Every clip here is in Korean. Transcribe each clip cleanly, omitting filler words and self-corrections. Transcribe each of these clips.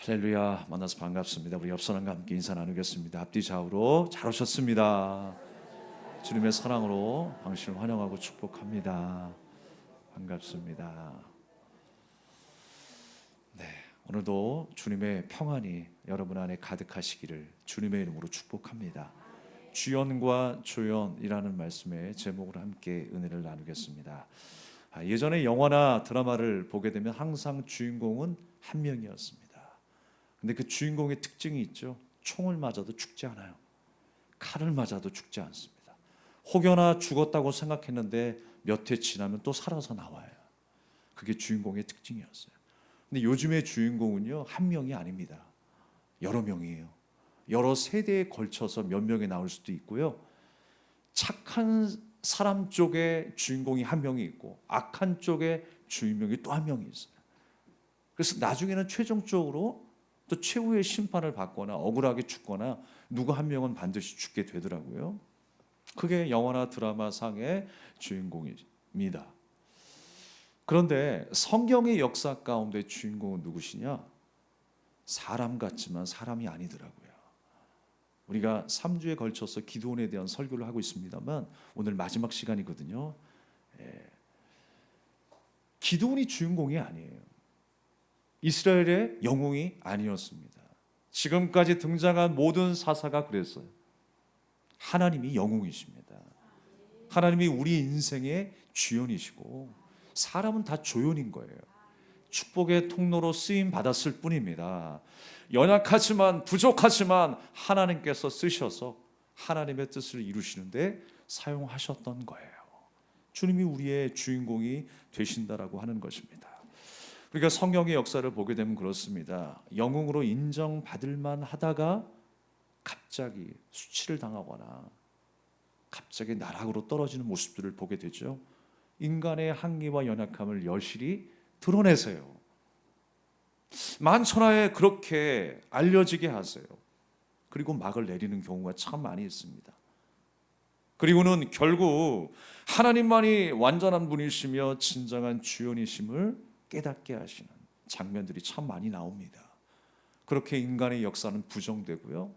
할렐루야, 만나서 반갑습니다. 우리 옆 사람과 함께 인사 나누겠습니다. 앞뒤 좌우로 잘 오셨습니다. 주님의 사랑으로 당신을 환영하고 축복합니다. 반갑습니다. 네, 오늘도 주님의 평안이 여러분 안에 가득하시기를 주님의 이름으로 축복합니다. 주연과 조연이라는 말씀의 제목으로 함께 은혜를 나누겠습니다. 예전에 영화나 드라마를 보게 되면 항상 주인공은 한 명이었습니다. 근데 그 주인공의 특징이 있죠. 총을 맞아도 죽지 않아요. 칼을 맞아도 죽지 않습니다. 혹여나 죽었다고 생각했는데 몇 해 지나면 또 살아서 나와요. 그게 주인공의 특징이었어요. 근데 요즘의 주인공은요, 한 명이 아닙니다. 여러 명이에요. 여러 세대에 걸쳐서 몇 명이 나올 수도 있고요. 착한 사람 쪽에 주인공이 한 명이 있고 악한 쪽에 주인공이 또 한 명이 있어요. 그래서 나중에는 최종적으로 또 최후의 심판을 받거나 억울하게 죽거나 누구 한 명은 반드시 죽게 되더라고요. 그게 영화나 드라마 상의 주인공입니다. 그런데 성경의 역사 가운데 주인공은 누구시냐? 사람 같지만 사람이 아니더라고요. 우리가 3주에 걸쳐서 기드온에 대한 설교를 하고 있습니다만 오늘 마지막 시간이거든요. 기드온이 주인공이 아니에요. 이스라엘의 영웅이 아니었습니다. 지금까지 등장한 모든 사사가 그랬어요. 하나님이 영웅이십니다. 하나님이 우리 인생의 주연이시고 사람은 다 조연인 거예요. 축복의 통로로 쓰임 받았을 뿐입니다. 연약하지만 부족하지만 하나님께서 쓰셔서 하나님의 뜻을 이루시는데 사용하셨던 거예요. 주님이 우리의 주인공이 되신다라고 하는 것입니다. 우리가 성경의 역사를 보게 되면 그렇습니다. 영웅으로 인정받을 만하다가 갑자기 수치를 당하거나 갑자기 나락으로 떨어지는 모습들을 보게 되죠. 인간의 한계와 연약함을 여실히 드러내세요. 만천하에 그렇게 알려지게 하세요. 그리고 막을 내리는 경우가 참 많이 있습니다. 그리고는 결국 하나님만이 완전한 분이시며 진정한 주연이심을 깨닫게 하시는 장면들이 참 많이 나옵니다. 그렇게 인간의 역사는 부정되고요.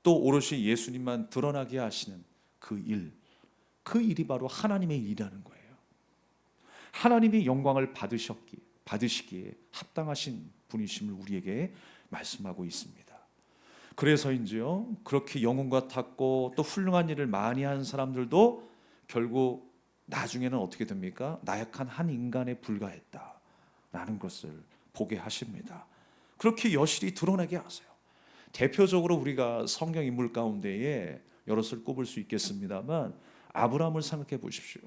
또 오롯이 예수님만 드러나게 하시는 그 일이 바로 하나님의 일이라는 거예요. 하나님이 영광을 받으시기에 합당하신 분이심을 우리에게 말씀하고 있습니다. 그래서인지요, 그렇게 영웅 같았고 또 훌륭한 일을 많이 한 사람들도 결국 나중에는 어떻게 됩니까? 나약한 한 인간에 불과했다라는 것을 보게 하십니다. 그렇게 여실히 드러나게 하세요. 대표적으로 우리가 성경 인물 가운데에 여럿을 꼽을 수 있겠습니다만 아브라함을 생각해 보십시오.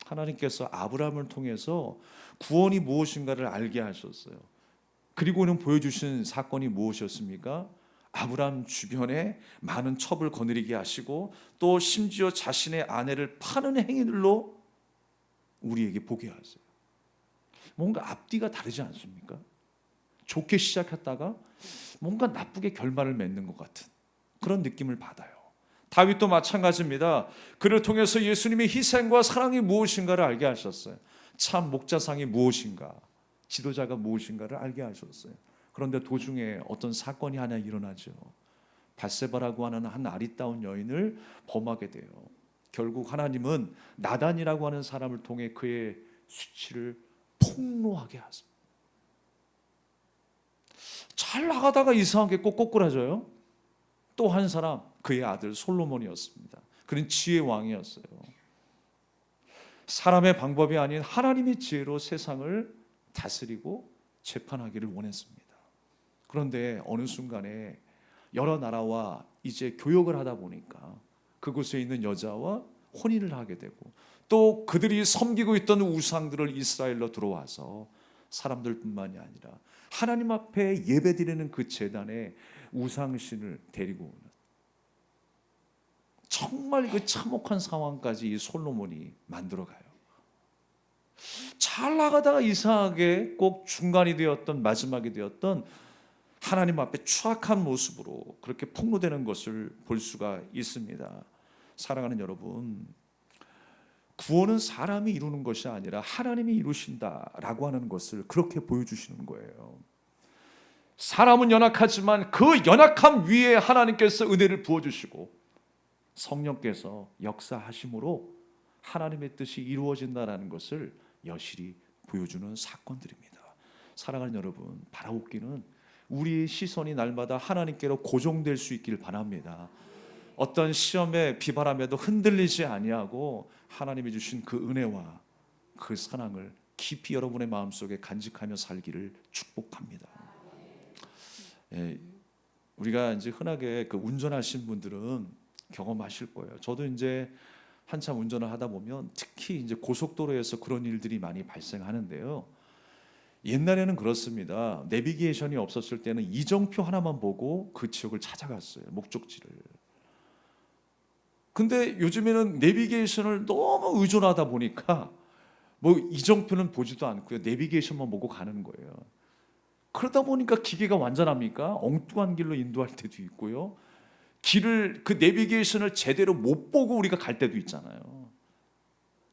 하나님께서 아브라함을 통해서 구원이 무엇인가를 알게 하셨어요. 그리고는 보여주신 사건이 무엇이었습니까? 아브라함 주변에 많은 첩을 거느리게 하시고 또 심지어 자신의 아내를 파는 행위들로 우리에게 보게 하세요. 뭔가 앞뒤가 다르지 않습니까? 좋게 시작했다가 뭔가 나쁘게 결말을 맺는 것 같은 그런 느낌을 받아요. 다윗도 마찬가지입니다. 그를 통해서 예수님의 희생과 사랑이 무엇인가를 알게 하셨어요. 참 목자상이 무엇인가, 지도자가 무엇인가를 알게 하셨어요. 그런데 도중에 어떤 사건이 하나 일어나죠. 밧세바라고 하는 한 아리따운 여인을 범하게 돼요. 결국 하나님은 나단이라고 하는 사람을 통해 그의 수치를 폭로하게 하십니다. 잘 나가다가 이상하게 꼭 꼬꾸라져요. 또 한 사람, 그의 아들 솔로몬이었습니다. 그는 지혜의 왕이었어요. 사람의 방법이 아닌 하나님의 지혜로 세상을 다스리고 재판하기를 원했습니다. 그런데 어느 순간에 여러 나라와 이제 교역을 하다 보니까 그곳에 있는 여자와 혼인을 하게 되고 또 그들이 섬기고 있던 우상들을 이스라엘로 들어와서 사람들뿐만이 아니라 하나님 앞에 예배드리는 그 제단에 우상신을 데리고 오는 정말 그 참혹한 상황까지 이 솔로몬이 만들어가요. 잘 나가다가 이상하게 꼭 중간이 되었던 마지막이 되었던 하나님 앞에 추악한 모습으로 그렇게 폭로되는 것을 볼 수가 있습니다. 사랑하는 여러분, 구원은 사람이 이루는 것이 아니라 하나님이 이루신다라고 하는 것을 그렇게 보여주시는 거예요. 사람은 연약하지만 그 연약함 위에 하나님께서 은혜를 부어주시고 성령께서 역사하심으로 하나님의 뜻이 이루어진다는 것을 여실히 보여주는 사건들입니다. 사랑하는 여러분, 바라옵기는 우리의 시선이 날마다 하나님께로 고정될 수 있기를 바랍니다. 어떤 시험에 비바람에도 흔들리지 아니하고 하나님이 주신 그 은혜와 그 사랑을 깊이 여러분의 마음속에 간직하며 살기를 축복합니다. 예, 우리가 이제 흔하게 그 운전하신 분들은 경험하실 거예요. 저도 이제 한참 운전을 하다 보면 특히 이제 고속도로에서 그런 일들이 많이 발생하는데요. 옛날에는 그렇습니다. 내비게이션이 없었을 때는 이정표 하나만 보고 그 지역을 찾아갔어요. 목적지를. 근데 요즘에는 내비게이션을 너무 의존하다 보니까 뭐 이정표는 보지도 않고요. 내비게이션만 보고 가는 거예요. 그러다 보니까 기계가 완전합니까? 엉뚱한 길로 인도할 때도 있고요. 길을 그 내비게이션을 제대로 못 보고 우리가 갈 때도 있잖아요.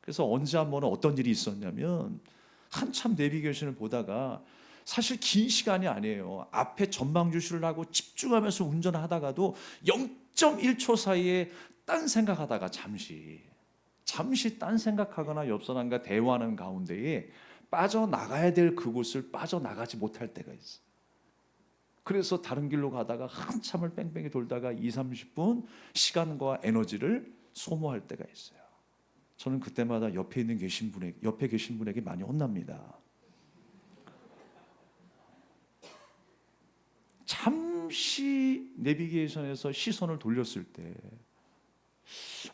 그래서 언제 한 번은 어떤 일이 있었냐면 한참 내비게이션을 보다가 사실 긴 시간이 아니에요. 앞에 전방 주시를 하고 집중하면서 운전하다가도 0.1초 사이에 딴 생각하다가 잠시 딴 생각하거나 옆 사람과 대화하는 가운데에 빠져나가야 될 그곳을 빠져나가지 못할 때가 있어요. 그래서 다른 길로 가다가 한참을 뺑뺑이 돌다가 20-30분 시간과 에너지를 소모할 때가 있어요. 저는 그때마다 옆에 계신 분에게 많이 혼납니다. 잠시 내비게이션에서 시선을 돌렸을 때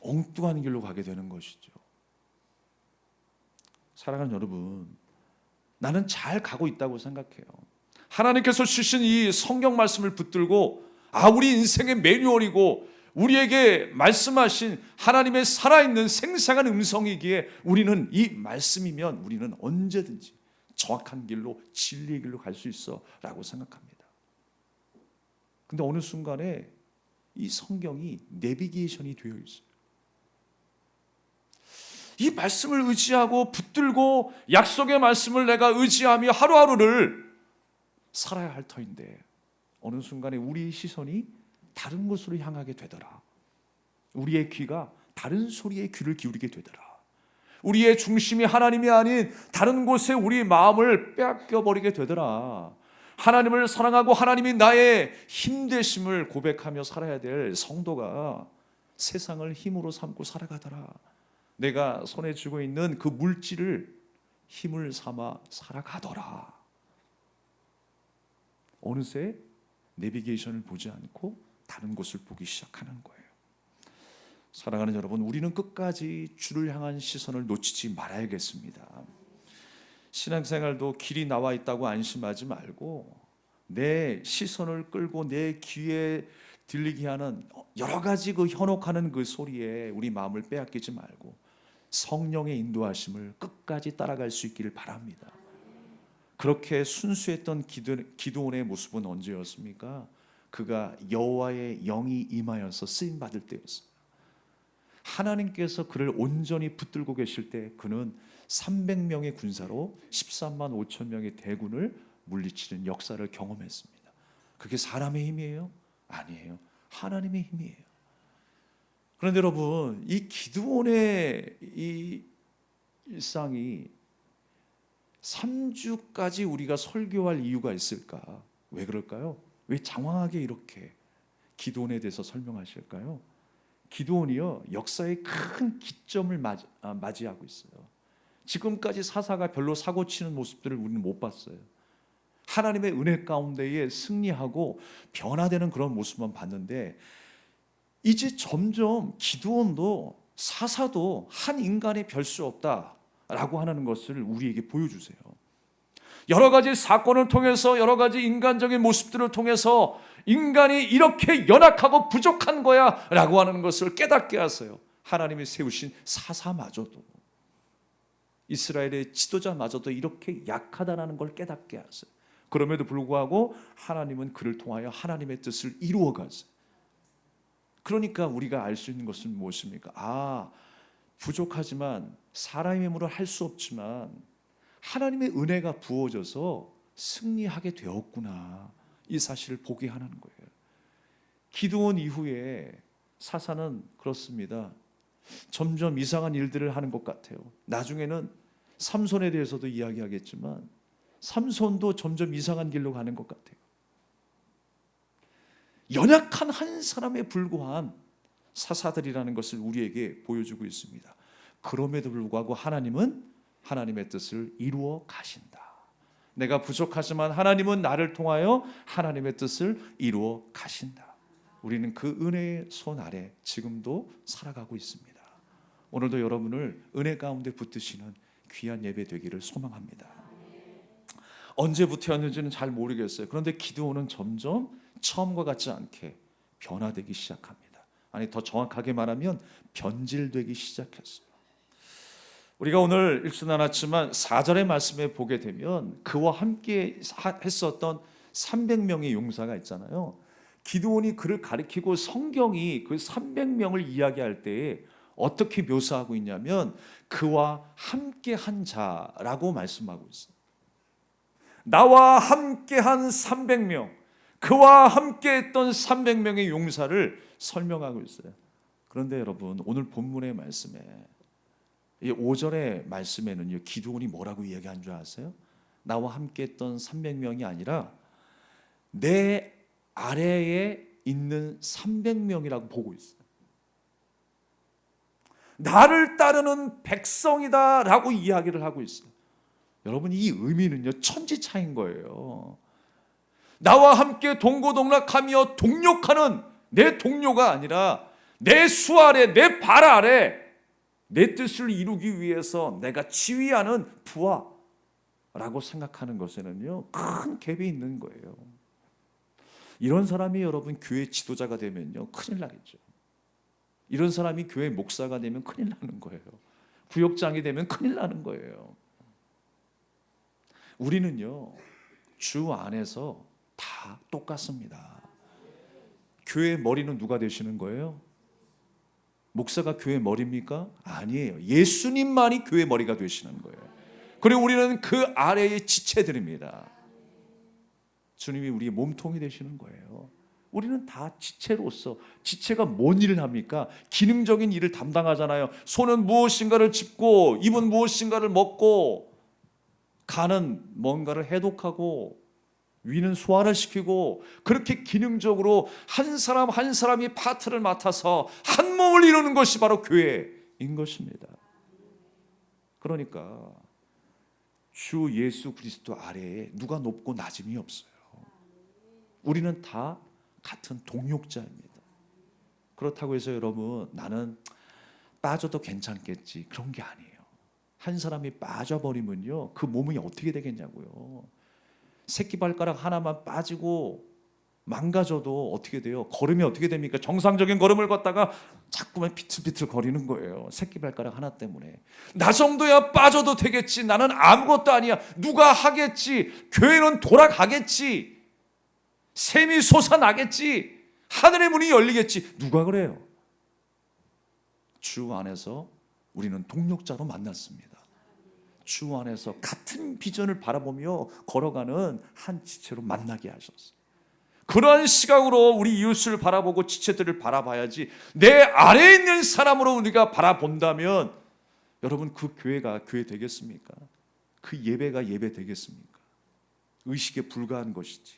엉뚱한 길로 가게 되는 것이죠. 사랑하는 여러분, 나는 잘 가고 있다고 생각해요. 하나님께서 주신 이 성경 말씀을 붙들고 우리 인생의 매뉴얼이고 우리에게 말씀하신 하나님의 살아있는 생생한 음성이기에 우리는 이 말씀이면 우리는 언제든지 정확한 길로 진리의 길로 갈 수 있어 라고 생각합니다. 근데 어느 순간에 이 성경이 내비게이션이 되어 있어요. 이 말씀을 의지하고 붙들고 약속의 말씀을 내가 의지하며 하루하루를 살아야 할 터인데 어느 순간에 우리의 시선이 다른 곳으로 향하게 되더라. 우리의 귀가 다른 소리에 귀를 기울이게 되더라. 우리의 중심이 하나님이 아닌 다른 곳에 우리 마음을 빼앗겨 버리게 되더라. 하나님을 사랑하고 하나님이 나의 힘 되심을 고백하며 살아야 될 성도가 세상을 힘으로 삼고 살아가더라. 내가 손에 쥐고 있는 그 물질을 힘을 삼아 살아가더라. 어느새 내비게이션을 보지 않고 다른 곳을 보기 시작하는 거예요. 사랑하는 여러분, 우리는 끝까지 주를 향한 시선을 놓치지 말아야겠습니다. 신앙생활도 길이 나와 있다고 안심하지 말고 내 시선을 끌고 내 귀에 들리게 하는 여러 가지 그 현혹하는 그 소리에 우리 마음을 빼앗기지 말고 성령의 인도하심을 끝까지 따라갈 수 있기를 바랍니다. 그렇게 순수했던 기드온의 모습은 언제였습니까? 그가 여호와의 영이 임하여서 쓰임 받을 때였어요. 하나님께서 그를 온전히 붙들고 계실 때 그는 300명의 군사로 13만 5천 명의 대군을 물리치는 역사를 경험했습니다. 그게 사람의 힘이에요? 아니에요. 하나님의 힘이에요. 그런데 여러분, 이 기드온의 이 일상이 3주까지 우리가 설교할 이유가 있을까? 왜 그럴까요? 왜 장황하게 이렇게 기드온에 대해서 설명하실까요? 기드온이요, 역사의 큰 기점을 맞이하고 있어요. 지금까지 사사가 별로 사고치는 모습들을 우리는 못 봤어요. 하나님의 은혜 가운데에 승리하고 변화되는 그런 모습만 봤는데 이제 점점 기드온도 사사도 한 인간의 별 수 없다라고 하는 것을 우리에게 보여주세요. 여러 가지 사건을 통해서 여러 가지 인간적인 모습들을 통해서 인간이 이렇게 연약하고 부족한 거야 라고 하는 것을 깨닫게 하세요. 하나님이 세우신 사사마저도, 이스라엘의 지도자마저도 이렇게 약하다는 걸 깨닫게 하세요. 그럼에도 불구하고 하나님은 그를 통하여 하나님의 뜻을 이루어 가세요. 그러니까 우리가 알 수 있는 것은 무엇입니까? 부족하지만 사람의 힘으로 할 수 없지만 하나님의 은혜가 부어져서 승리하게 되었구나. 이 사실을 보게 하는 거예요. 기드온 이후에 사사는 그렇습니다. 점점 이상한 일들을 하는 것 같아요. 나중에는 삼손에 대해서도 이야기하겠지만 삼손도 점점 이상한 길로 가는 것 같아요. 연약한 한 사람에 불과한 사사들이라는 것을 우리에게 보여주고 있습니다. 그럼에도 불구하고 하나님은 하나님의 뜻을 이루어 가신다. 내가 부족하지만 하나님은 나를 통하여 하나님의 뜻을 이루어 가신다. 우리는 그 은혜의 손 아래 지금도 살아가고 있습니다. 오늘도 여러분을 은혜 가운데 붙드시는 귀한 예배 되기를 소망합니다. 언제부터였는지는 잘 모르겠어요. 그런데 기드온은 점점 처음과 같지 않게 변화되기 시작합니다. 아니, 더 정확하게 말하면 변질되기 시작했어요. 우리가 오늘 읽지는 않았지만 4절의 말씀에 보게 되면 그와 함께 했었던 300명의 용사가 있잖아요. 기드온이 그를 가리키고 성경이 그 300명을 이야기할 때에 어떻게 묘사하고 있냐면 그와 함께 한 자라고 말씀하고 있어요. 나와 함께 한 300명, 그와 함께 했던 300명의 용사를 설명하고 있어요. 그런데 여러분, 오늘 본문의 말씀에 이 5절의 말씀에는요, 기드온이 뭐라고 이야기한 줄 아세요? 나와 함께 했던 300명이 아니라 내 아래에 있는 300명이라고 보고 있어요. 나를 따르는 백성이다라고 이야기를 하고 있어요. 여러분, 이 의미는요, 천지차이인 거예요. 나와 함께 동고동락하며 동력하는 내 동료가 아니라 내 수 아래, 내 발 아래 내 뜻을 이루기 위해서 내가 지휘하는 부하라고 생각하는 것에는요, 큰 갭이 있는 거예요. 이런 사람이 여러분 교회 지도자가 되면요, 큰일 나겠죠. 이런 사람이 교회 목사가 되면 큰일 나는 거예요. 구역장이 되면 큰일 나는 거예요. 우리는요, 주 안에서 다 똑같습니다. 교회 머리는 누가 되시는 거예요? 목사가 교회 머리입니까? 아니에요. 예수님만이 교회 머리가 되시는 거예요. 그리고 우리는 그 아래의 지체들입니다. 주님이 우리의 몸통이 되시는 거예요. 우리는 다 지체로서, 지체가 뭔 일을 합니까? 기능적인 일을 담당하잖아요. 손은 무엇인가를 짚고, 입은 무엇인가를 먹고, 간은 뭔가를 해독하고, 위는 소화를 시키고, 그렇게 기능적으로 한 사람 한 사람이 파트를 맡아서 한 몸을 이루는 것이 바로 교회인 것입니다. 그러니까 주 예수 그리스도 아래에 누가 높고 낮음이 없어요. 우리는 다 같은 동역자입니다. 그렇다고 해서 여러분, 나는 빠져도 괜찮겠지, 그런 게 아니에요. 한 사람이 빠져버리면요, 그 몸이 어떻게 되겠냐고요. 새끼발가락 하나만 빠지고 망가져도 어떻게 돼요? 걸음이 어떻게 됩니까? 정상적인 걸음을 걷다가 자꾸만 비틀비틀 거리는 거예요. 새끼발가락 하나 때문에. 나 정도야 빠져도 되겠지, 나는 아무것도 아니야, 누가 하겠지, 교회는 돌아가겠지, 샘이 솟아나겠지, 하늘의 문이 열리겠지. 누가 그래요? 주 안에서 우리는 동력자로 만났습니다. 주 안에서 같은 비전을 바라보며 걸어가는 한 지체로 만나게 하셨어요. 그러한 시각으로 우리 이웃을 바라보고 지체들을 바라봐야지, 내 아래에 있는 사람으로 우리가 바라본다면 여러분, 그 교회가 교회 되겠습니까? 그 예배가 예배 되겠습니까? 의식에 불과한 것이지.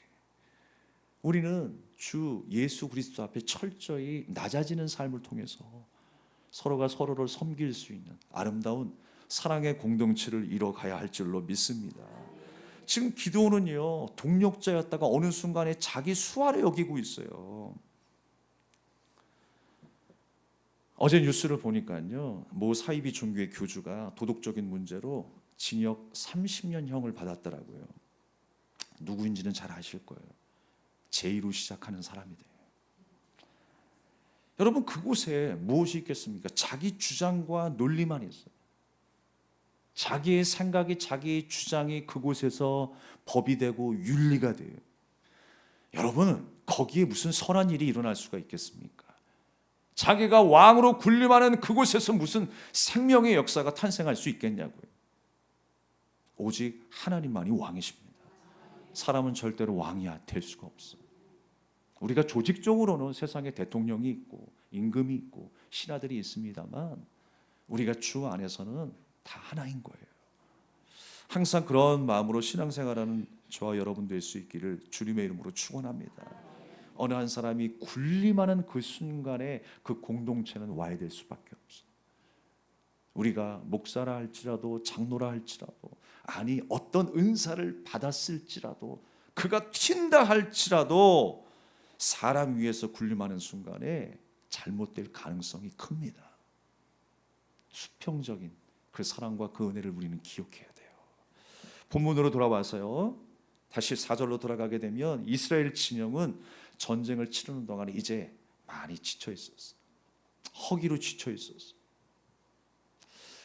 우리는 주 예수 그리스도 앞에 철저히 낮아지는 삶을 통해서 서로가 서로를 섬길 수 있는 아름다운 사랑의 공동체를 이뤄가야 할 줄로 믿습니다. 지금 기드온은요, 동력자였다가 어느 순간에 자기 수하를 여기고 있어요. 어제 뉴스를 보니까요, 모 사이비 종교의 교주가 도덕적인 문제로 징역 30년형을 받았더라고요. 누구인지는 잘 아실 거예요. 제이로 시작하는 사람이 돼요. 여러분, 그곳에 무엇이 있겠습니까? 자기 주장과 논리만 있어요. 자기의 생각이, 자기의 주장이 그곳에서 법이 되고 윤리가 돼요. 여러분, 거기에 무슨 선한 일이 일어날 수가 있겠습니까? 자기가 왕으로 군림하는 그곳에서 무슨 생명의 역사가 탄생할 수 있겠냐고요. 오직 하나님만이 왕이십니다. 사람은 절대로 왕이 될 수가 없어. 우리가 조직적으로는 세상에 대통령이 있고 임금이 있고 신하들이 있습니다만 우리가 주 안에서는 다 하나인 거예요. 항상 그런 마음으로 신앙생활하는 저와 여러분 될 수 있기를 주님의 이름으로 축원합니다. 어느 한 사람이 군림하는 그 순간에 그 공동체는 와야 될 수밖에 없어. 우리가 목사라 할지라도 장로라 할지라도 아니 어떤 은사를 받았을지라도 그가 튄다 할지라도 사람 위에서 군림하는 순간에 잘못될 가능성이 큽니다. 수평적인 그 사랑과 그 은혜를 우리는 기억해야 돼요. 본문으로 돌아와서요. 다시 4절로 돌아가게 되면 이스라엘 진영은 전쟁을 치르는 동안에 이제 많이 지쳐 있었어요. 허기로 지쳐 있었어요.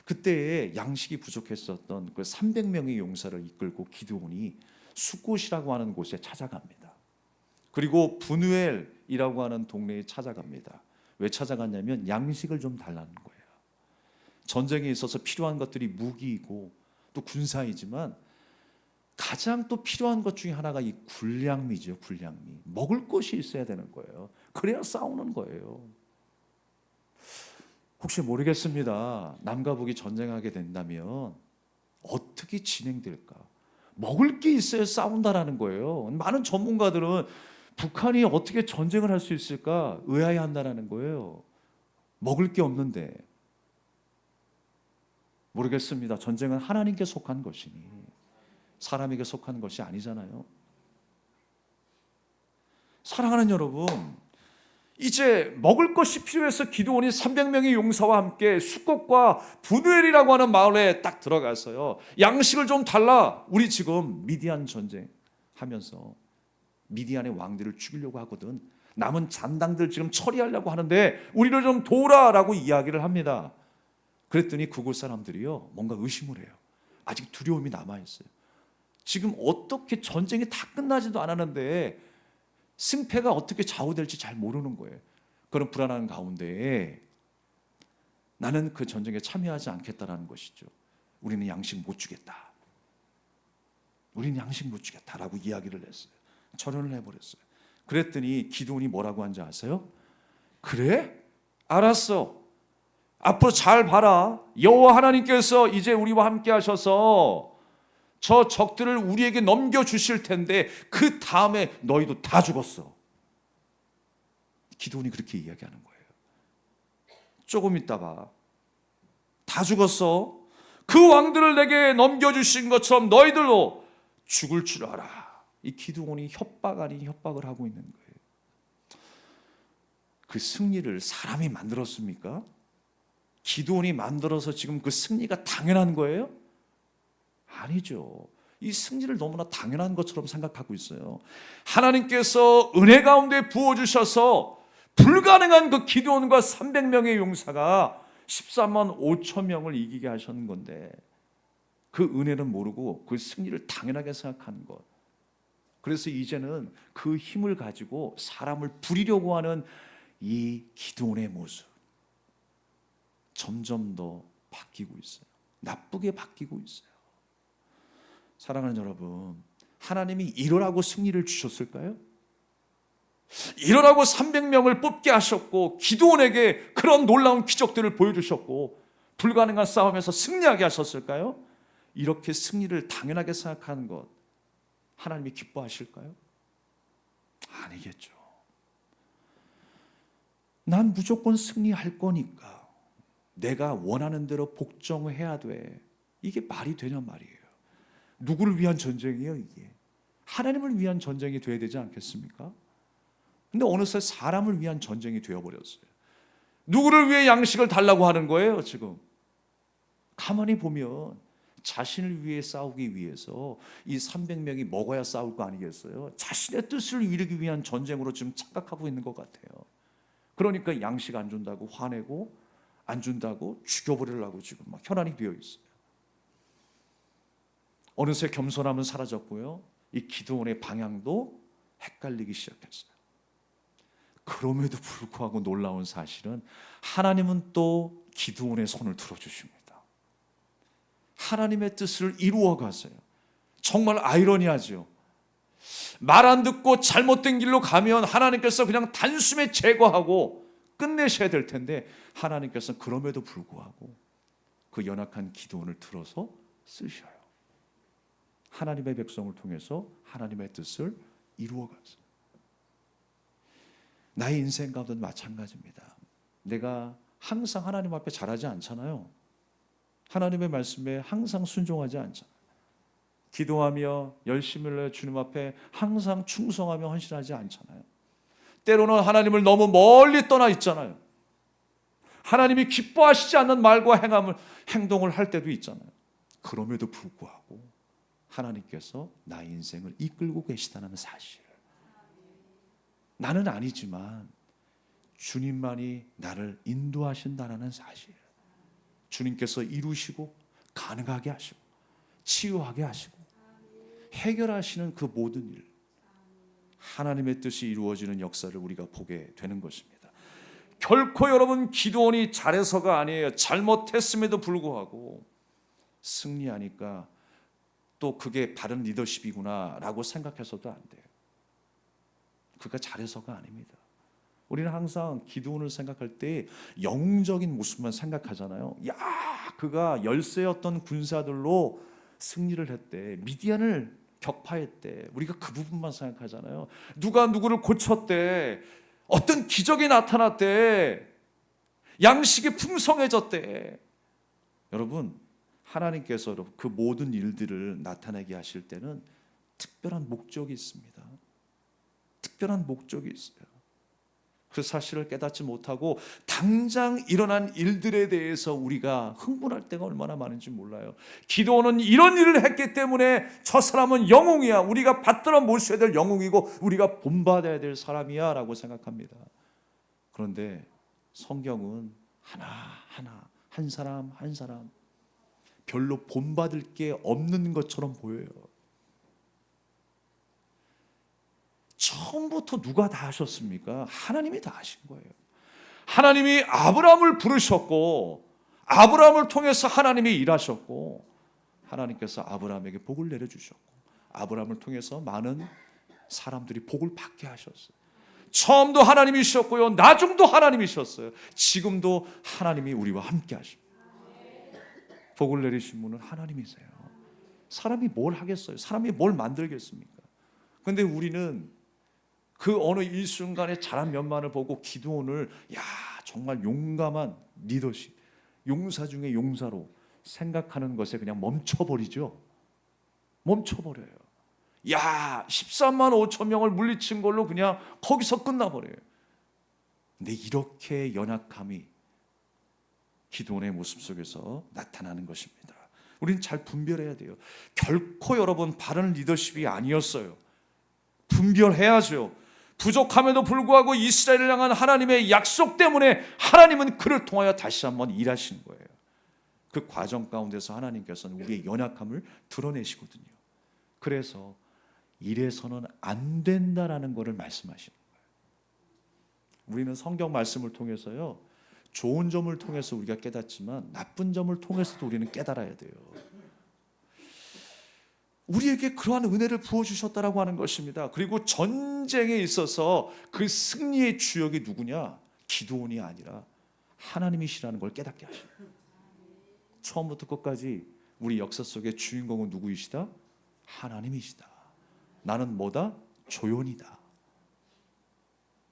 그때 양식이 부족했었던 그 300명의 용사를 이끌고 기드온이 숫곳이라고 하는 곳에 찾아갑니다. 그리고 분우엘이라고 하는 동네에 찾아갑니다. 왜 찾아갔냐면 양식을 좀 달라는 거예요. 전쟁에 있어서 필요한 것들이 무기이고 또 군사이지만 가장 또 필요한 것 중에 하나가 이 군량미죠. 군량미. 먹을 것이 있어야 되는 거예요. 그래야 싸우는 거예요. 혹시 모르겠습니다. 남과 북이 전쟁하게 된다면 어떻게 진행될까? 먹을 게 있어야 싸운다라는 거예요. 많은 전문가들은 북한이 어떻게 전쟁을 할 수 있을까 의아해한다라는 거예요. 먹을 게 없는데. 모르겠습니다. 전쟁은 하나님께 속한 것이니 사람에게 속한 것이 아니잖아요. 사랑하는 여러분, 이제 먹을 것이 필요해서 기드온이 300명의 용사와 함께 숫곳과 분우엘이라고 하는 마을에 딱 들어가서요. 양식을 좀 달라. 우리 지금 미디안 전쟁 하면서 미디안의 왕들을 죽이려고 하거든. 남은 잔당들 지금 처리하려고 하는데 우리를 좀 도우라라고 이야기를 합니다. 그랬더니 그곳 사람들이요 뭔가 의심을 해요. 아직 두려움이 남아있어요. 지금 어떻게 전쟁이 다 끝나지도 않았는데 승패가 어떻게 좌우될지 잘 모르는 거예요. 그런 불안한 가운데 나는 그 전쟁에 참여하지 않겠다라는 것이죠. 우리는 양식 못 주겠다. 우리는 양식 못 주겠다라고 이야기를 했어요. 철회를 해버렸어요. 그랬더니 기드온이 뭐라고 한지 아세요? 그래? 알았어. 앞으로 잘 봐라. 여호와 하나님께서 이제 우리와 함께 하셔서 저 적들을 우리에게 넘겨주실 텐데 그 다음에 너희도 다 죽었어. 기드온이 그렇게 이야기하는 거예요. 조금 있다 봐. 다 죽었어. 그 왕들을 내게 넘겨주신 것처럼 너희들도 죽을 줄 알아. 이 기드온이 협박 아닌 협박을 하고 있는 거예요. 그 승리를 사람이 만들었습니까? 기드온이 만들어서 지금 그 승리가 당연한 거예요? 아니죠. 이 승리를 너무나 당연한 것처럼 생각하고 있어요. 하나님께서 은혜 가운데 부어주셔서 불가능한 그 기드온과 300명의 용사가 13만 5천 명을 이기게 하셨는 건데 그 은혜는 모르고 그 승리를 당연하게 생각하는 것. 그래서 이제는 그 힘을 가지고 사람을 부리려고 하는 이 기드온의 모습 점점 더 바뀌고 있어요. 나쁘게 바뀌고 있어요. 사랑하는 여러분, 하나님이 이러라고 승리를 주셨을까요? 이러라고 300명을 뽑게 하셨고 기드온에게 그런 놀라운 기적들을 보여주셨고 불가능한 싸움에서 승리하게 하셨을까요? 이렇게 승리를 당연하게 생각하는 것 하나님이 기뻐하실까요? 아니겠죠. 난 무조건 승리할 거니까 내가 원하는 대로 복종해야 돼. 이게 말이 되냐 말이에요. 누구를 위한 전쟁이에요 이게? 하나님을 위한 전쟁이 돼야 되지 않겠습니까? 근데 어느새 사람을 위한 전쟁이 되어버렸어요. 누구를 위해 양식을 달라고 하는 거예요 지금? 가만히 보면 자신을 위해 싸우기 위해서 이 300명이 먹어야 싸울 거 아니겠어요? 자신의 뜻을 이루기 위한 전쟁으로 지금 착각하고 있는 것 같아요. 그러니까 양식 안 준다고 화내고 안 준다고 죽여버리려고 지금 막 혈안이 되어 있어요. 어느새 겸손함은 사라졌고요. 이 기드온의 방향도 헷갈리기 시작했어요. 그럼에도 불구하고 놀라운 사실은 하나님은 또 기드온의 손을 들어주십니다. 하나님의 뜻을 이루어 가세요. 정말 아이러니하죠. 말 안 듣고 잘못된 길로 가면 하나님께서 그냥 단숨에 제거하고 끝내셔야 될 텐데 하나님께서 그럼에도 불구하고 그 연약한 기도원을 들어서 쓰셔요. 하나님의 백성을 통해서 하나님의 뜻을 이루어가세요. 나의 인생 가운데도 마찬가지입니다. 내가 항상 하나님 앞에 잘하지 않잖아요. 하나님의 말씀에 항상 순종하지 않잖아요. 기도하며 열심히 주님 앞에 항상 충성하며 헌신하지 않잖아요. 때로는 하나님을 너무 멀리 떠나 있잖아요. 하나님이 기뻐하시지 않는 말과 행동을 할 때도 있잖아요. 그럼에도 불구하고 하나님께서 나의 인생을 이끌고 계시다는 사실, 나는 아니지만 주님만이 나를 인도하신다는 사실, 주님께서 이루시고 가능하게 하시고 치유하게 하시고 해결하시는 그 모든 일, 하나님의 뜻이 이루어지는 역사를 우리가 보게 되는 것입니다. 결코 여러분 기도원이 잘해서가 아니에요. 잘못했음에도 불구하고 승리하니까 또 그게 바른 리더십이구나 라고 생각해서도 안 돼요. 그가 잘해서가 아닙니다. 우리는 항상 기도원을 생각할 때 영적인 모습만 생각하잖아요. 야, 그가 열세였던 군사들로 승리를 했대. 미디안을 격파했대. 우리가 그 부분만 생각하잖아요. 누가 누구를 고쳤대. 어떤 기적이 나타났대. 양식이 풍성해졌대. 여러분, 하나님께서 그 모든 일들을 나타내게 하실 때는 특별한 목적이 있습니다. 특별한 목적이 있어요. 그 사실을 깨닫지 못하고 당장 일어난 일들에 대해서 우리가 흥분할 때가 얼마나 많은지 몰라요. 기도는 이런 일을 했기 때문에 저 사람은 영웅이야. 우리가 받들어 모셔야 될 영웅이고 우리가 본받아야 될 사람이야 라고 생각합니다. 그런데 성경은 하나하나 한 사람 한 사람 별로 본받을 게 없는 것처럼 보여요. 처음부터 누가 다 하셨습니까? 하나님이 다 하신 거예요. 하나님이 아브라함을 부르셨고 아브라함을 통해서 하나님이 일하셨고 하나님께서 아브라함에게 복을 내려주셨고 아브라함을 통해서 많은 사람들이 복을 받게 하셨어요. 처음도 하나님이셨고요. 나중도 하나님이셨어요. 지금도 하나님이 우리와 함께 하십니다. 복을 내리신 분은 하나님이세요. 사람이 뭘 하겠어요? 사람이 뭘 만들겠습니까? 그런데 우리는 그 어느 일순간에 자란 면만을 보고 기드온을 정말 용감한 리더십, 용사 중에 용사로 생각하는 것에 그냥 멈춰버리죠. 멈춰버려요. 13만 5천 명을 물리친 걸로 그냥 거기서 끝나버려요. 근데 이렇게 연약함이 기드온의 모습 속에서 나타나는 것입니다. 우리는 잘 분별해야 돼요. 결코 여러분 바른 리더십이 아니었어요. 분별해야죠. 부족함에도 불구하고 이스라엘을 향한 하나님의 약속 때문에 하나님은 그를 통하여 다시 한번 일하신 거예요. 그 과정 가운데서 하나님께서는 우리의 연약함을 드러내시거든요. 그래서 이래서는 안 된다라는 것을 말씀하시는 거예요. 우리는 성경 말씀을 통해서요, 좋은 점을 통해서 우리가 깨닫지만 나쁜 점을 통해서도 우리는 깨달아야 돼요. 우리에게 그러한 은혜를 부어주셨다라고 하는 것입니다. 그리고 전쟁에 있어서 그 승리의 주역이 누구냐? 기드온이 아니라 하나님이시라는 걸 깨닫게 하십니다. 처음부터 끝까지 우리 역사 속의 주인공은 누구이시다? 하나님이시다. 나는 뭐다? 조연이다.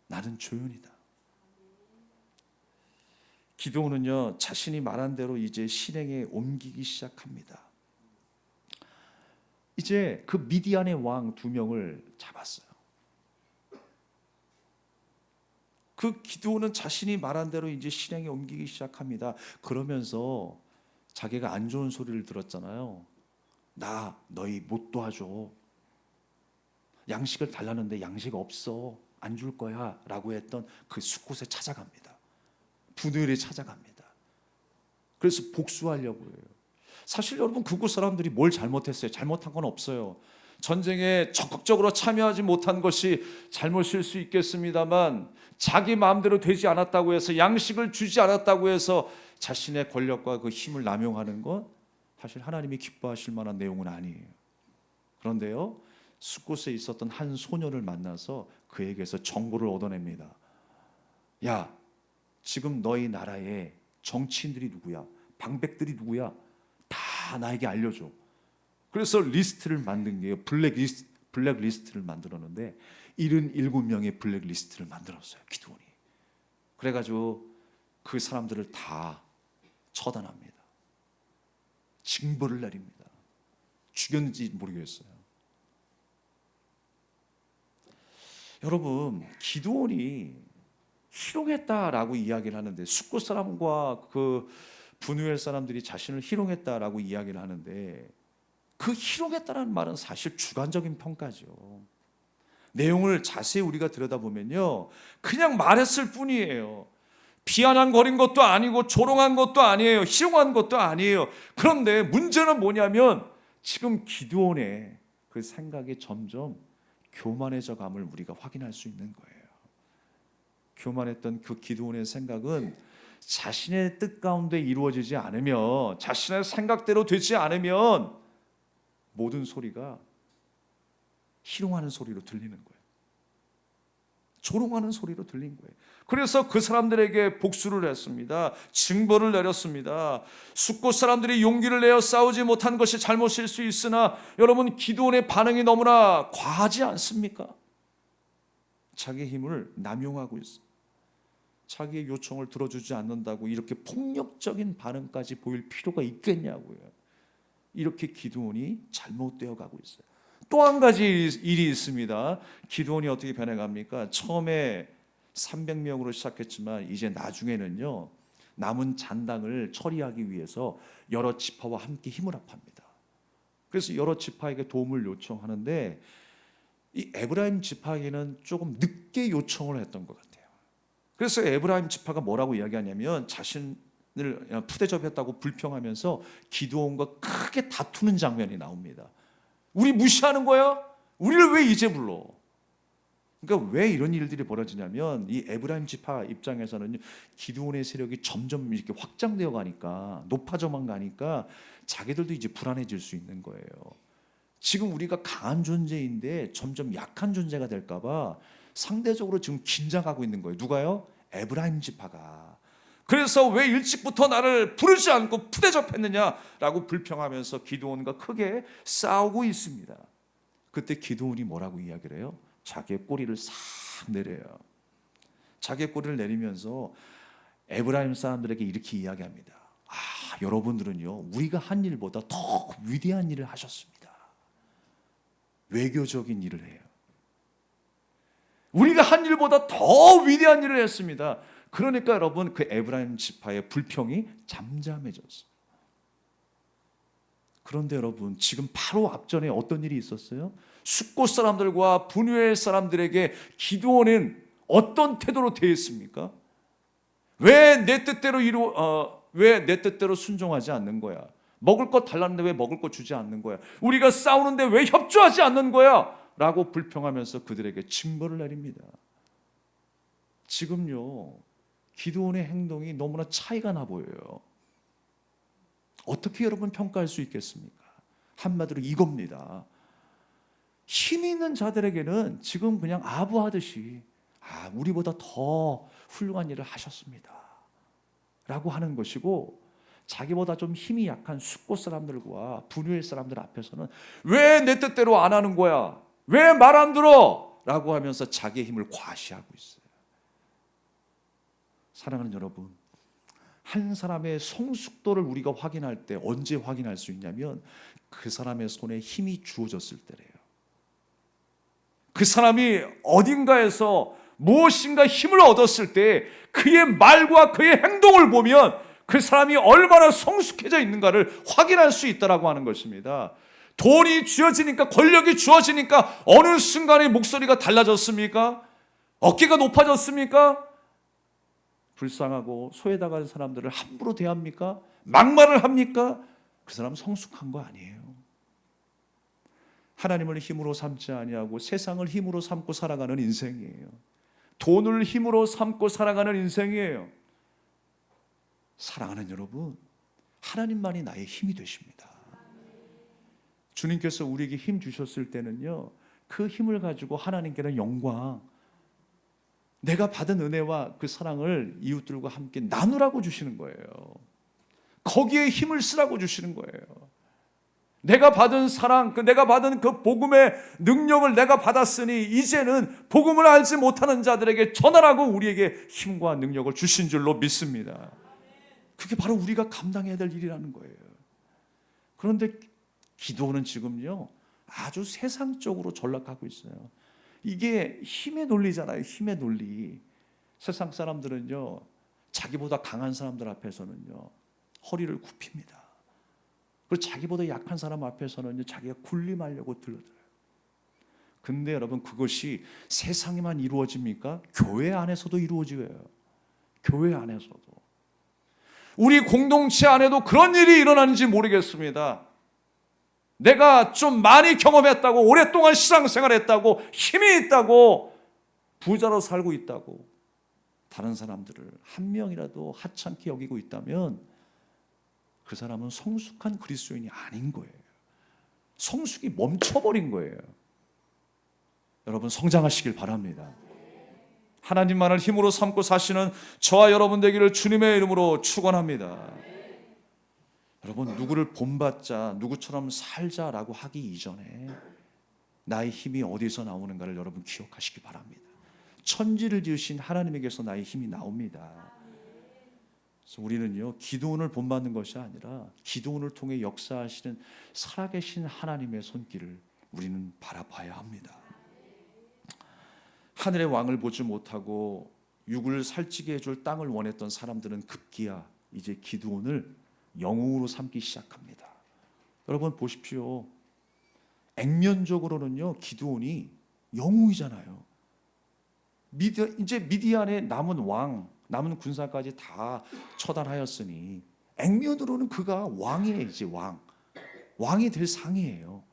나는 조연이다. 기드온은요, 자신이 말한 대로 이제 실행에 옮기기 시작합니다. 이제 그 미디안의 왕 2명을 잡았어요. 그 기드온은 자신이 말한 대로 이제 실행에 옮기기 시작합니다. 그러면서 자기가 안 좋은 소리를 들었잖아요. 나 너희 못 도와줘. 양식을 달라는데 양식 없어. 안 줄 거야 라고 했던 그 숲곳에 찾아갑니다. 분노일에 찾아갑니다. 그래서 복수하려고 해요. 사실 여러분 그곳 사람들이 뭘 잘못했어요? 잘못한 건 없어요. 전쟁에 적극적으로 참여하지 못한 것이 잘못일 수 있겠습니다만 자기 마음대로 되지 않았다고 해서 양식을 주지 않았다고 해서 자신의 권력과 그 힘을 남용하는 건 사실 하나님이 기뻐하실 만한 내용은 아니에요. 그런데요, 숫곳에 있었던 한 소년을 만나서 그에게서 정보를 얻어냅니다. 야, 지금 너희 나라에 정치인들이 누구야? 방백들이 누구야? 다 나에게 알려줘. 그래서 리스트를 만든 게 블랙리스트를 만들었는데 77명의 블랙리스트를 만들었어요, 기드온이. 그래가지고 그 사람들을 다 처단합니다. 징벌을 내립니다. 죽였는지 모르겠어요. 여러분, 기드온이 희롱했다라고 이야기를 하는데, 숫곳 사람과 그 분우엘 사람들이 자신을 희롱했다라고 이야기를 하는데, 그 희롱했다라는 말은 사실 주관적인 평가죠. 내용을 자세히 우리가 들여다보면요, 그냥 말했을 뿐이에요. 비아냥거린 것도 아니고 조롱한 것도 아니에요. 희롱한 것도 아니에요. 그런데 문제는 뭐냐면 지금 기드온의 그 생각이 점점 교만해져 감을 우리가 확인할 수 있는 거예요. 교만했던 그 기드온의 생각은 자신의 뜻 가운데 이루어지지 않으면, 자신의 생각대로 되지 않으면 모든 소리가 희롱하는 소리로 들리는 거예요. 조롱하는 소리로 들린 거예요. 그래서 그 사람들에게 복수를 했습니다. 징벌을 내렸습니다. 숫곳 사람들이 용기를 내어 싸우지 못한 것이 잘못일 수 있으나 여러분, 기드온의 반응이 너무나 과하지 않습니까? 자기 힘을 남용하고 있어요. 자기의 요청을 들어주지 않는다고 이렇게 폭력적인 반응까지 보일 필요가 있겠냐고요. 이렇게 기드온이 잘못되어 가고 있어요. 또 한 가지 일이 있습니다. 기드온이 어떻게 변해갑니까? 처음에 300명으로 시작했지만 이제 나중에는요, 남은 잔당을 처리하기 위해서 여러 지파와 함께 힘을 합합니다. 그래서 여러 지파에게 도움을 요청하는데 이 에브라임 지파에게는 조금 늦게 요청을 했던 것 같아요. 그래서 에브라임 지파가 뭐라고 이야기하냐면 자신을 푸대접했다고 불평하면서 기드온과 크게 다투는 장면이 나옵니다. 우리 무시하는 거야? 우리를 왜 이제 불러? 그러니까 왜 이런 일들이 벌어지냐면 이 에브라임 지파 입장에서는 기드온의 세력이 점점 이렇게 확장되어 가니까, 높아져만 가니까 자기들도 이제 불안해질 수 있는 거예요. 지금 우리가 강한 존재인데 점점 약한 존재가 될까 봐 상대적으로 지금 긴장하고 있는 거예요. 누가요? 에브라임 지파가. 그래서 왜 일찍부터 나를 부르지 않고 푸대접했느냐라고 불평하면서 기드온과 크게 싸우고 있습니다. 그때 기드온이 뭐라고 이야기를 해요? 자기의 꼬리를 싹 내려요. 자기의 꼬리를 내리면서 에브라임 사람들에게 이렇게 이야기합니다. 아, 여러분들은요, 우리가 한 일보다 더 위대한 일을 하셨습니다. 외교적인 일을 해요. 우리가 한 일보다 더 위대한 일을 했습니다. 그러니까 여러분, 그 에브라임 지파의 불평이 잠잠해졌어요. 그런데 여러분, 지금 바로 앞전에 어떤 일이 있었어요? 숫곳 사람들과 분우엘 사람들에게 기드온은 어떤 태도로 대했습니까? 왜 내 뜻대로 순종하지 않는 거야? 먹을 것 달라는데 왜 먹을 것 주지 않는 거야? 우리가 싸우는데 왜 협조하지 않는 거야? 라고 불평하면서 그들에게 징벌을 내립니다. 지금요, 기드온의 행동이 너무나 차이가 나 보여요. 어떻게 여러분 평가할 수 있겠습니까? 한마디로 이겁니다. 힘 있는 자들에게는 지금 그냥 아부하듯이 우리보다 더 훌륭한 일을 하셨습니다 라고 하는 것이고, 자기보다 좀 힘이 약한 숫곳 사람들과 분우엘 사람들 앞에서는 왜 내 뜻대로 안 하는 거야? 왜 말 안 들어? 라고 하면서 자기의 힘을 과시하고 있어요. 사랑하는 여러분, 한 사람의 성숙도를 우리가 확인할 때 언제 확인할 수 있냐면 그 사람의 손에 힘이 주어졌을 때래요. 그 사람이 어딘가에서 무엇인가 힘을 얻었을 때 그의 말과 그의 행동을 보면 그 사람이 얼마나 성숙해져 있는가를 확인할 수 있다라고 하는 것입니다. 돈이 주어지니까, 권력이 주어지니까 어느 순간에 목소리가 달라졌습니까? 어깨가 높아졌습니까? 불쌍하고 소외당한 사람들을 함부로 대합니까? 막말을 합니까? 그 사람은 성숙한 거 아니에요. 하나님을 힘으로 삼지 아니하고 세상을 힘으로 삼고 살아가는 인생이에요. 돈을 힘으로 삼고 살아가는 인생이에요. 사랑하는 여러분, 하나님만이 나의 힘이 되십니다. 주님께서 우리에게 힘 주셨을 때는요, 그 힘을 가지고 하나님께는 영광, 내가 받은 은혜와 그 사랑을 이웃들과 함께 나누라고 주시는 거예요. 거기에 힘을 쓰라고 주시는 거예요. 내가 받은 사랑, 내가 받은 그 복음의 능력을 내가 받았으니 이제는 복음을 알지 못하는 자들에게 전하라고 우리에게 힘과 능력을 주신 줄로 믿습니다. 그게 바로 우리가 감당해야 될 일이라는 거예요. 그런데 기도는 지금요 아주 세상적으로 전락하고 있어요. 이게 힘의 논리잖아요. 힘의 논리. 세상 사람들은요 자기보다 강한 사람들 앞에서는요 허리를 굽힙니다. 그리고 자기보다 약한 사람 앞에서는 자기가 군림하려고 들어들어요. 근데 여러분 그것이 세상에만 이루어집니까? 교회 안에서도 이루어져요. 교회 안에서도. 우리 공동체 안에도 그런 일이 일어나는지 모르겠습니다. 내가 좀 많이 경험했다고, 오랫동안 신앙생활했다고, 힘이 있다고, 부자로 살고 있다고 다른 사람들을 한 명이라도 하찮게 여기고 있다면 그 사람은 성숙한 그리스도인이 아닌 거예요. 성숙이 멈춰버린 거예요. 여러분 성장하시길 바랍니다. 하나님만을 힘으로 삼고 사시는 저와 여러분 되기를 주님의 이름으로 축원합니다. 여러분 누구를 본받자, 누구처럼 살자라고 하기 이전에 나의 힘이 어디서 나오는가를 여러분 기억하시기 바랍니다. 천지를 지으신 하나님에게서 나의 힘이 나옵니다. 그래서 우리는요 기도원을 본받는 것이 아니라 기도원을 통해 역사하시는 살아계신 하나님의 손길을 우리는 바라봐야 합니다. 하늘의 왕을 보지 못하고 육을 살찌게 해줄 땅을 원했던 사람들은 급기야 이제 기드온을 영웅으로 삼기 시작합니다. 여러분 보십시오. 액면적으로는요 기드온이 영웅이잖아요. 이제 미디안의 남은 왕, 남은 군사까지 다 처단하였으니 액면으로는 그가 왕이에요. 이제 왕이 될 상이에요.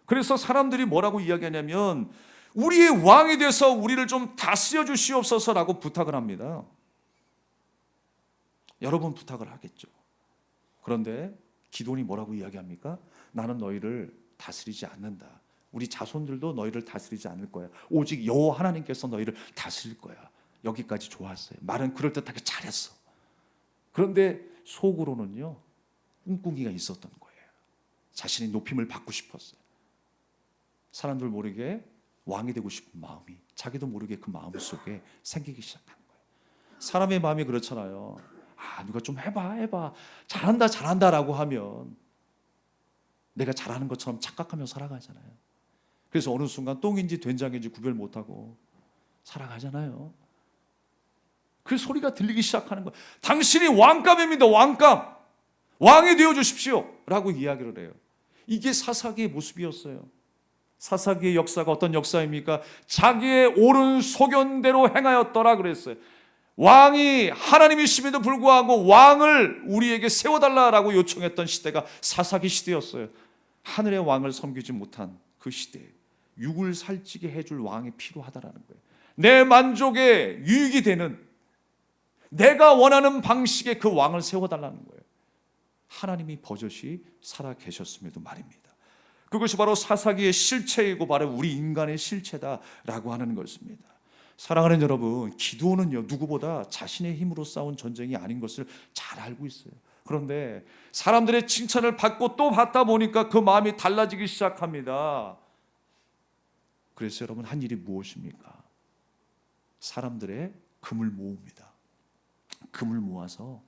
그래서 사람들이 뭐라고 이야기하냐면 우리의 왕이 돼서 우리를 좀 다스려 주시옵소서라고 부탁을 합니다. 여러 번 부탁을 하겠죠. 그런데 기드온이 뭐라고 이야기합니까? 나는 너희를 다스리지 않는다. 우리 자손들도 너희를 다스리지 않을 거야. 오직 여호와 하나님께서 너희를 다스릴 거야. 여기까지 좋았어요. 말은 그럴듯하게 잘했어. 그런데 속으로는요 꿍꿍이가 있었던 거예요. 자신이 높임을 받고 싶었어요. 사람들 모르게 왕이 되고 싶은 마음이 자기도 모르게 그 마음 속에 생기기 시작한 거예요. 사람의 마음이 그렇잖아요. 누가 좀 해봐 잘한다라고 하면 내가 잘하는 것처럼 착각하며 살아가잖아요. 그래서 어느 순간 똥인지 된장인지 구별 못하고 살아가잖아요. 그 소리가 들리기 시작하는 거예요. 당신이 왕감입니다. 왕이 되어주십시오 라고 이야기를 해요. 이게 사사기의 모습이었어요. 사사기의 역사가 어떤 역사입니까? 자기의 옳은 소견대로 행하였더라 그랬어요. 왕이 하나님이심에도 불구하고 왕을 우리에게 세워달라고 요청했던 시대가 사사기 시대였어요. 하늘의 왕을 섬기지 못한 그 시대에 육을 살찌게 해줄 왕이 필요하다라는 거예요. 내 만족에 유익이 되는 내가 원하는 방식의 그 왕을 세워달라는 거예요. 하나님이 버젓이 살아 계셨음에도 말입니다. 그것이 바로 사사기의 실체이고 바로 우리 인간의 실체다라고 하는 것입니다. 사랑하는 여러분, 기도는요 누구보다 자신의 힘으로 싸운 전쟁이 아닌 것을 잘 알고 있어요. 그런데 사람들의 칭찬을 받고 또 받다 보니까 그 마음이 달라지기 시작합니다. 그래서 여러분 한 일이 무엇입니까? 사람들의 금을 모읍니다. 금을 모아서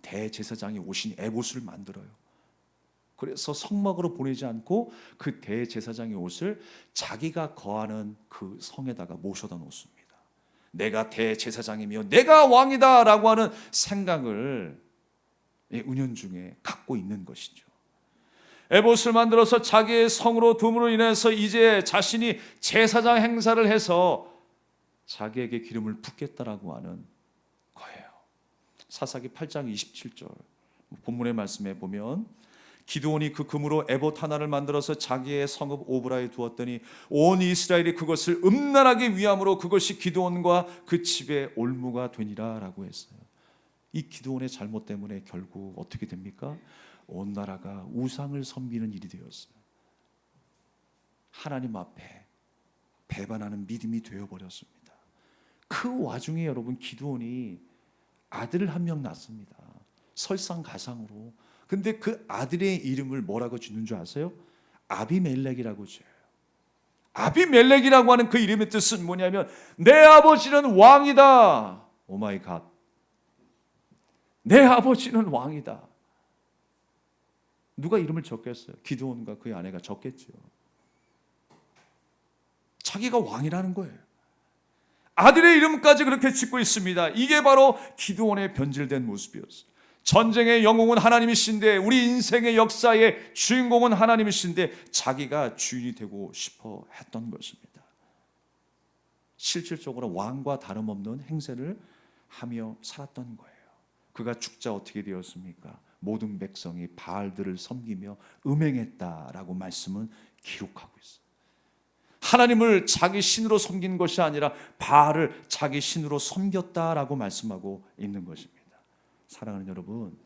대제사장이 오신 에봇을 만들어요. 그래서 성막으로 보내지 않고 그 대제사장의 옷을 자기가 거하는 그 성에다가 모셔다 놓습니다. 내가 대제사장이며 내가 왕이다 라고 하는 생각을 은연중에 갖고 있는 것이죠. 에봇을 만들어서 자기의 성으로 둠으로 인해서 이제 자신이 제사장 행사를 해서 자기에게 기름을 붓겠다라고 하는 거예요. 사사기 8장 27절 본문의 말씀에 보면 기드온이 그 금으로 에봇 하나를 만들어서 자기의 성읍 오브라에 두었더니 온 이스라엘이 그것을 음란하기 위함으로 그것이 기드온과 그 집의 올무가 되니라 라고 했어요. 이 기드온의 잘못 때문에 결국 어떻게 됩니까? 온 나라가 우상을 섬기는 일이 되었어요. 하나님 앞에 배반하는 믿음이 되어버렸습니다. 그 와중에 여러분 기드온이 아들을 한 명 낳습니다. 설상가상으로. 근데 그 아들의 이름을 뭐라고 짓는 줄 아세요? 아비멜렉이라고 지어요. 아비멜렉이라고 하는 그 이름의 뜻은 뭐냐면 내 아버지는 왕이다. 오 마이 갓. 내 아버지는 왕이다. 누가 이름을 적겠어요? 기드온과 그의 아내가 적겠죠. 자기가 왕이라는 거예요. 아들의 이름까지 그렇게 짓고 있습니다. 이게 바로 기드온의 변질된 모습이었어요. 전쟁의 영웅은 하나님이신데, 우리 인생의 역사의 주인공은 하나님이신데 자기가 주인이 되고 싶어 했던 것입니다. 실질적으로 왕과 다름없는 행세를 하며 살았던 거예요. 그가 죽자 어떻게 되었습니까? 모든 백성이 바알들을 섬기며 음행했다라고 말씀은 기록하고 있어요. 하나님을 자기 신으로 섬긴 것이 아니라 바알을 자기 신으로 섬겼다라고 말씀하고 있는 것입니다. 사랑하는 여러분,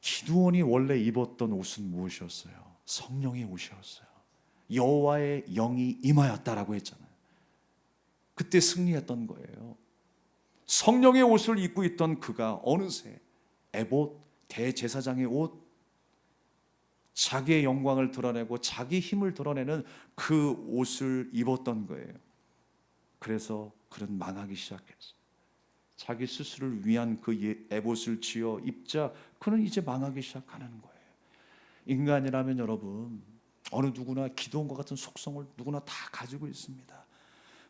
기드온이 원래 입었던 옷은 무엇이었어요? 성령의 옷이었어요. 여호와의 영이 임하였다라고 했잖아요. 그때 승리했던 거예요. 성령의 옷을 입고 있던 그가 어느새 에봇, 대제사장의 옷, 자기의 영광을 드러내고 자기 힘을 드러내는 그 옷을 입었던 거예요. 그래서 그는 망하기 시작했어요. 자기 스스로를 위한 그 에봇을 지어 입자 그는 이제 망하기 시작하는 거예요. 인간이라면 여러분 어느 누구나 기드온과 같은 속성을 누구나 다 가지고 있습니다.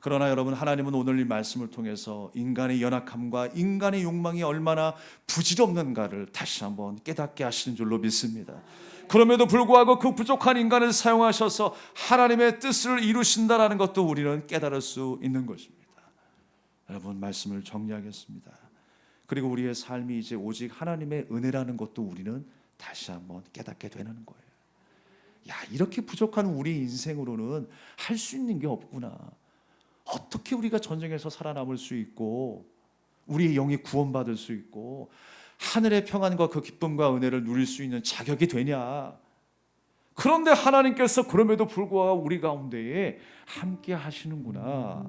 그러나 여러분, 하나님은 오늘 이 말씀을 통해서 인간의 연약함과 인간의 욕망이 얼마나 부질없는가를 다시 한번 깨닫게 하시는 줄로 믿습니다. 그럼에도 불구하고 그 부족한 인간을 사용하셔서 하나님의 뜻을 이루신다라는 것도 우리는 깨달을 수 있는 것입니다. 여러분, 말씀을 정리하겠습니다. 그리고 우리의 삶이 이제 오직 하나님의 은혜라는 것도 우리는 다시 한번 깨닫게 되는 거예요. 야, 이렇게 부족한 우리 인생으로는 할 수 있는 게 없구나. 어떻게 우리가 전쟁에서 살아남을 수 있고 우리의 영이 구원받을 수 있고 하늘의 평안과 그 기쁨과 은혜를 누릴 수 있는 자격이 되냐. 그런데 하나님께서 그럼에도 불구하고 우리 가운데에 함께 하시는구나.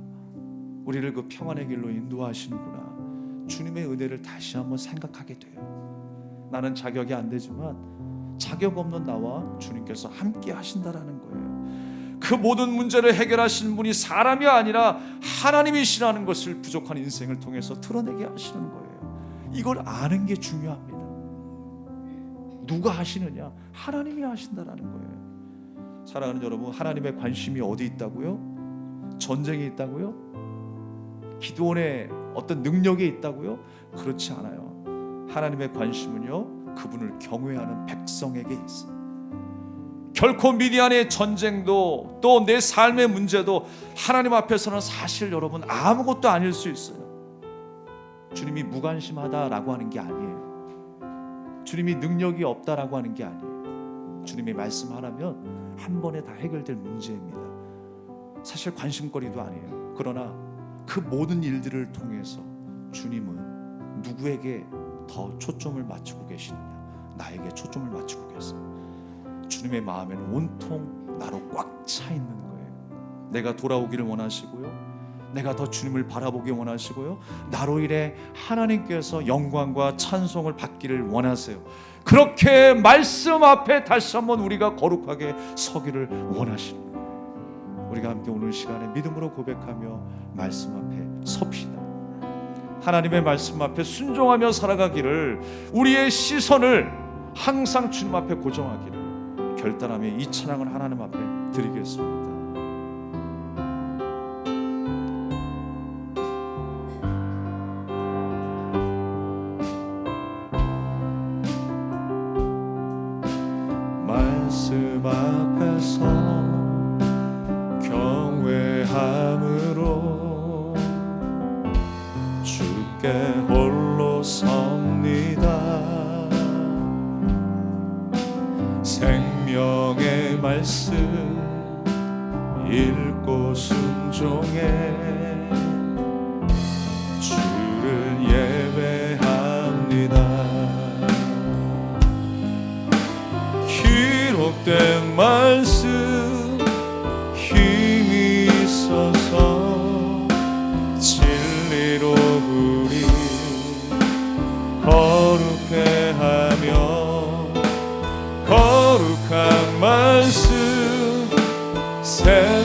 우리를 그 평안의 길로 인도하시는구나. 주님의 은혜를 다시 한번 생각하게 돼요. 나는 자격이 안 되지만 자격 없는 나와 주님께서 함께 하신다라는 거예요. 그 모든 문제를 해결하신 분이 사람이 아니라 하나님이시라는 것을 부족한 인생을 통해서 드러내게 하시는 거예요. 이걸 아는 게 중요합니다. 누가 하시느냐? 하나님이 하신다라는 거예요. 사랑하는 여러분, 하나님의 관심이 어디 있다고요? 전쟁이 있다고요? 기드온의 어떤 능력이 있다고요? 그렇지 않아요. 하나님의 관심은요, 그분을 경외하는 백성에게 있어요. 결코 미디안의 전쟁도 또 내 삶의 문제도 하나님 앞에서는 사실 여러분 아무것도 아닐 수 있어요. 주님이 무관심하다라고 하는 게 아니에요. 주님이 능력이 없다라고 하는 게 아니에요. 주님이 말씀하라면 한 번에 다 해결될 문제입니다. 사실 관심거리도 아니에요. 그러나 그 모든 일들을 통해서 주님은 누구에게 더 초점을 맞추고 계시느냐? 나에게 초점을 맞추고 계세요. 주님의 마음에는 온통 나로 꽉 차 있는 거예요. 내가 돌아오기를 원하시고요, 내가 더 주님을 바라보기 원하시고요, 나로 인해 하나님께서 영광과 찬송을 받기를 원하세요. 그렇게 말씀 앞에 다시 한번 우리가 거룩하게 서기를 원하시는 거예요. 우리가 함께 오늘 시간에 믿음으로 고백하며 말씀 앞에 섭시다. 하나님의 말씀 앞에 순종하며 살아가기를, 우리의 시선을 항상 주님 앞에 고정하기를 결단하며 이 찬양을 하나님 앞에 드리겠습니다. 말씀 앞에서 경외함으로 주께 홀로 섭니다. 생명의 말씀 읽고 순종해 주를 예배합니다. 기록된 말씀 힘이 있어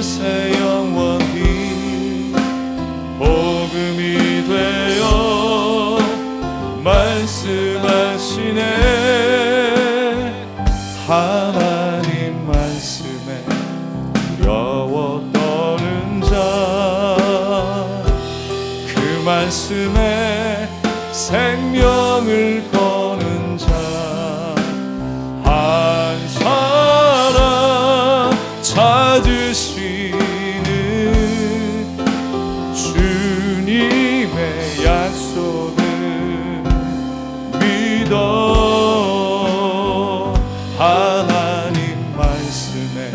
세세 영원히 복음이 되어 말씀하시네. 하나님 말씀에 두려워 떠는 자, 그 말씀에 생명을 거는 자, 한 사람 찾으시는 주님의 약속을 믿어. 하나님 말씀에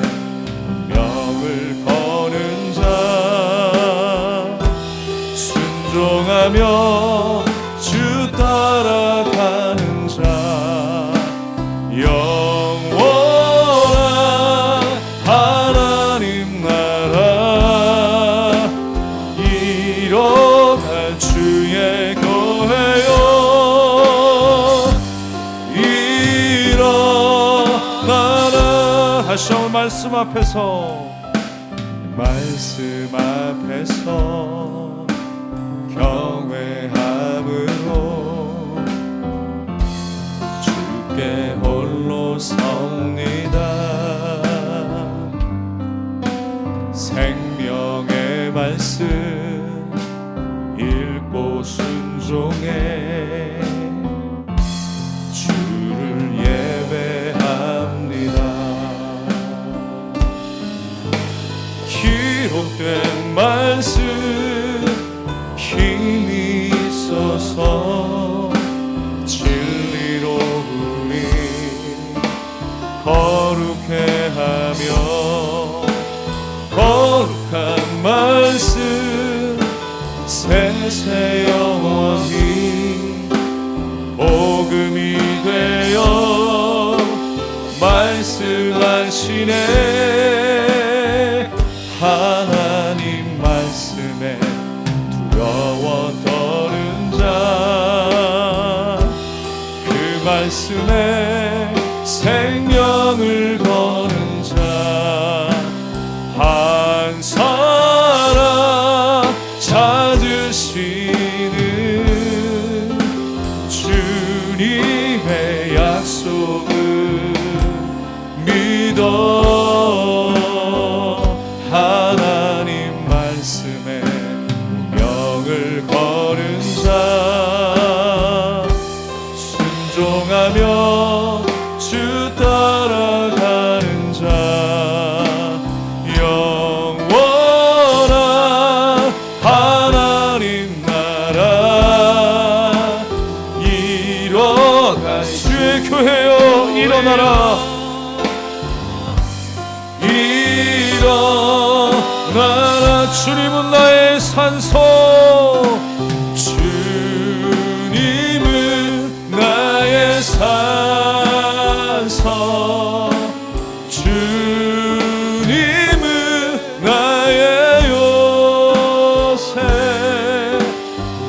명을 거는 자, 순종하며 주 따라가는 자, 영원한 하나님 나라 이뤄갈 주의 교회여 일어나라. 다시 한번 말씀 앞에서 경외함으로 주께 홀로 섭니다. 생명의 말씀 읽고 순종해 주를 예배합니다. 기록된 말씀 힘이 있어서 진리로 우리 거룩해 하며, 거룩한 말씀 세세 영원히 복음이 되어 말씀하시네. 하나님 말씀에 두려워 떠는 자, 그 말씀에 생명을 거는 자, 한 사람 찾으시는 주님의 약속을 믿어. 하나님 말씀에 명을 거는 자, 순종하며 주 따라가는 자, 영원한 하나님 나라 이뤄갈 주의 교회여 일어나라. 일어나라. 주님은 나의 산소, 주님은 나의 산소, 주님은 나의 요새,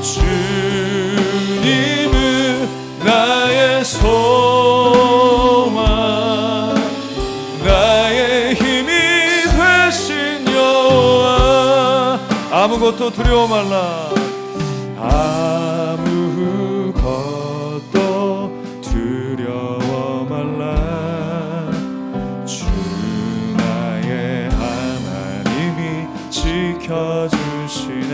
주님은 나의 소망, 나의 힘이 되신 여호와. 아무것도 두려워 말라. 아무것도 두려워 말라. 주 나의 하나님이 지켜주시네.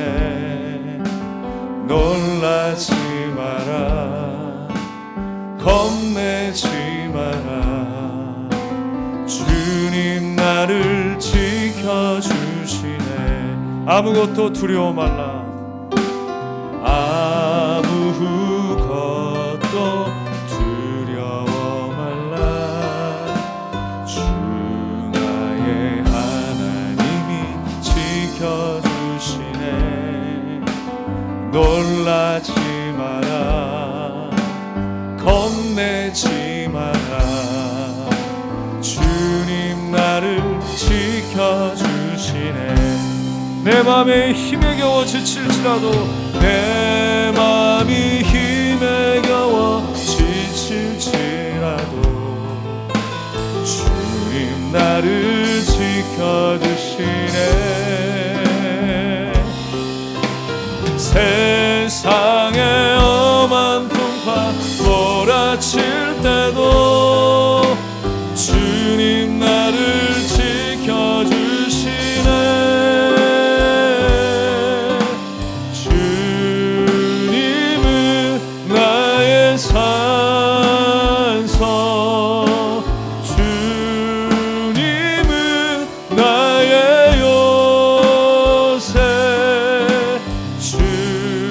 놀라지 마라, 겁내지 마라. 주님 나를 지켜주시네. 아무것도 두려워 말라. 아무것도 두려워 말라. 주 나의 하나님이 지켜주시네. 놀라지 마라, 겁내지 마라. 주님 나를 지켜주시네. 내 맘에 힘에 겨워 지칠지라도, 내 맘이 힘에 겨워 지칠지라도 주님 나를 지켜주시네. 세상의 엄한 풍파 몰아칠 때도 주님 나를 지켜주시네. 주님은 나의 산성, 주님은 나의 요새, 주님은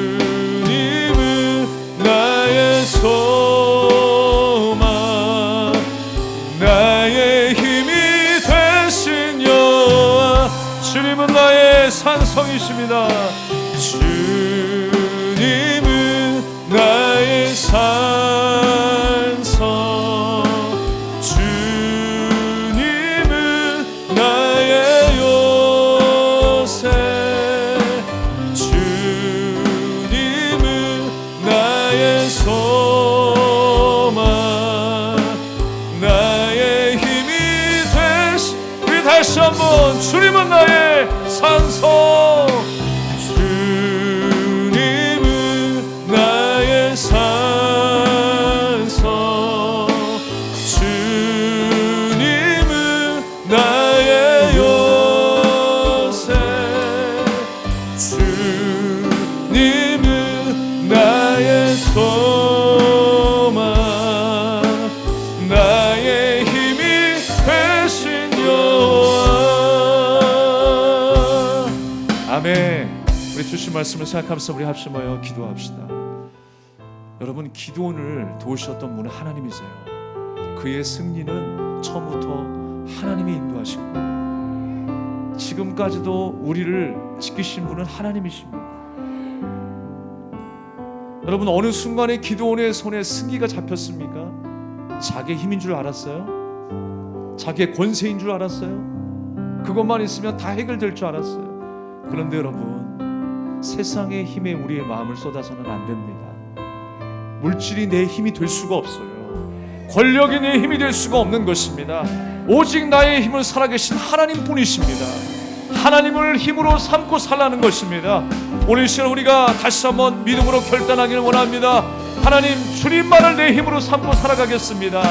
나의 소망, 나의 힘이 되신 여호와. 주님은 나의 산성이십니다. 주님은 나의 산성, 주님은 나의 요새, 주님은 나의 소망, 나의 힘이 되시. 우리 다시 한번 주님은 나의 산성, 주님은 나의 산성, 주님은 나의 요새, 주님은 나의 소망, 나의 힘이 되신 여호와. 아멘. 우리 주신 말씀을 생각하면서 우리 합심 모여 기도합시다. 여러분, 기도원을 도우셨던 분은 하나님이세요. 그의 승리는 처음부터 하나님이 인도하시고 지금까지도 우리를 지키신 분은 하나님이십니다. 여러분, 어느 순간에 기도원의 손에 승기가 잡혔습니까? 자기의 힘인 줄 알았어요? 자기의 권세인 줄 알았어요? 그것만 있으면 다 해결될 줄 알았어요. 그런데 여러분, 세상의 힘에 우리의 마음을 쏟아서는 안 됩니다. 물질이 내 힘이 될 수가 없어요. 권력이 내 힘이 될 수가 없는 것입니다. 오직 나의 힘은 살아계신 하나님 뿐이십니다. 하나님을 힘으로 삼고 살라는 것입니다. 오늘 시간 우리가 다시 한번 믿음으로 결단하기를 원합니다. 하나님, 주님만을 내 힘으로 삼고 살아가겠습니다.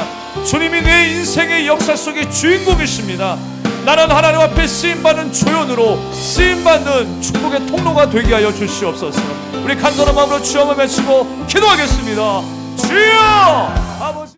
주님이 내 인생의 역사 속의 주인공이십니다. 나는 하나님 앞에 쓰임받는 조연으로 쓰임받는 축복의 통로가 되게 하여 주시옵소서. 우리 간절한 마음으로 주여 외치고 기도하겠습니다. 주여! 아버지.